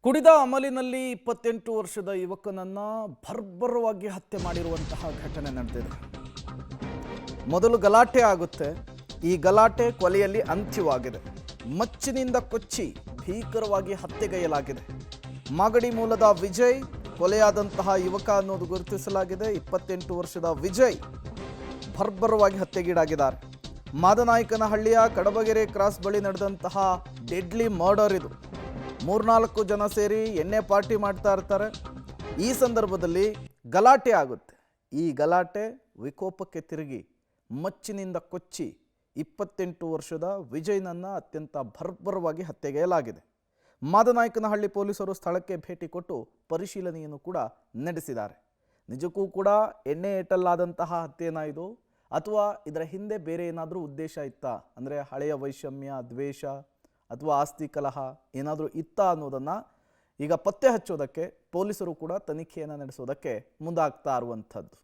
ಕುಡಿದ ಅಮಲಿನಲ್ಲಿ 28 ವರ್ಷದ ಯುವಕನನ್ನ ಭರ್ಬರವಾಗಿ ಹತ್ಯೆ ಮಾಡಿರುವಂತಹ ಘಟನೆ ನಡೆದಿದೆ. ಮೊದಲು ಗಲಾಟೆ ಆಗುತ್ತೆ. ಈ ಗಲಾಟೆ ಕೊಲೆಯಲ್ಲಿ ಅಂತ್ಯವಾಗಿದೆ. ಮಚ್ಚಿನಿಂದ ಕೊಚ್ಚಿ ಭೀಕರವಾಗಿ ಹತ್ಯೆಗೈಯಲಾಗಿದೆ. ಮಾಗಡಿ ಮೂಲದ ವಿಜಯ್ ಕೊಲೆಯಾದಂತಹ ಯುವಕ ಅನ್ನೋದು ಗುರುತಿಸಲಾಗಿದೆ. 28 ವರ್ಷದ ವಿಜಯ್ ಭರ್ಬರವಾಗಿ ಹತ್ಯೆಗೀಡಾಗಿದ್ದಾರೆ. ಮಾದನಾಯಕನಹಳ್ಳಿಯ ಕಡಬಗೆರೆ ಕ್ರಾಸ್ ಬಳಿ ನಡೆದಂತಹ ಡೆಡ್ಲಿ ಮರ್ಡರ್ ಇದು. 3-4 ಜನ ಸೇರಿ ಎಣ್ಣೆ ಪಾರ್ಟಿ ಮಾಡ್ತಾ ಇರ್ತಾರೆ. ಈ ಸಂದರ್ಭದಲ್ಲಿ ಗಲಾಟೆ ಆಗುತ್ತೆ. ಈ ಗಲಾಟೆ ವಿಕೋಪಕ್ಕೆ ತಿರುಗಿ ಮಚ್ಚಿನಿಂದ ಕೊಚ್ಚಿ 28 ವರ್ಷದ ವಿಜಯ್ನನ್ನು ಅತ್ಯಂತ ಭರ್ಬರವಾಗಿ ಹತ್ಯೆಗೈಯಲಾಗಿದೆ. ಮಾದನಾಯಕನಹಳ್ಳಿ ಪೊಲೀಸರು ಸ್ಥಳಕ್ಕೆ ಭೇಟಿ ಕೊಟ್ಟು ಪರಿಶೀಲನೆಯನ್ನು ಕೂಡ ನಡೆಸಿದ್ದಾರೆ. ನಿಜಕ್ಕೂ ಕೂಡ ಎಣ್ಣೆ ಏಟಲ್ಲಾದಂತಹ ಹತ್ಯೆನಾ ಇದು, ಅಥವಾ ಇದರ ಹಿಂದೆ ಬೇರೆ ಏನಾದರೂ ಉದ್ದೇಶ ಇತ್ತಾ, ಅಂದರೆ ಹಳೆಯ ವೈಷಮ್ಯ, ದ್ವೇಷ ಅಥವಾ ಆಸ್ತಿ ಕಲಹ ಏನಾದರೂ ಇತ್ತಾ ಅನ್ನೋದನ್ನು ಈಗ ಪತ್ತೆ ಹಚ್ಚೋದಕ್ಕೆ ಪೊಲೀಸರು ಕೂಡ ತನಿಖೆಯನ್ನು ನಡೆಸೋದಕ್ಕೆ ಮುಂದಾಗ್ತಾ ಇರುವಂಥದ್ದು.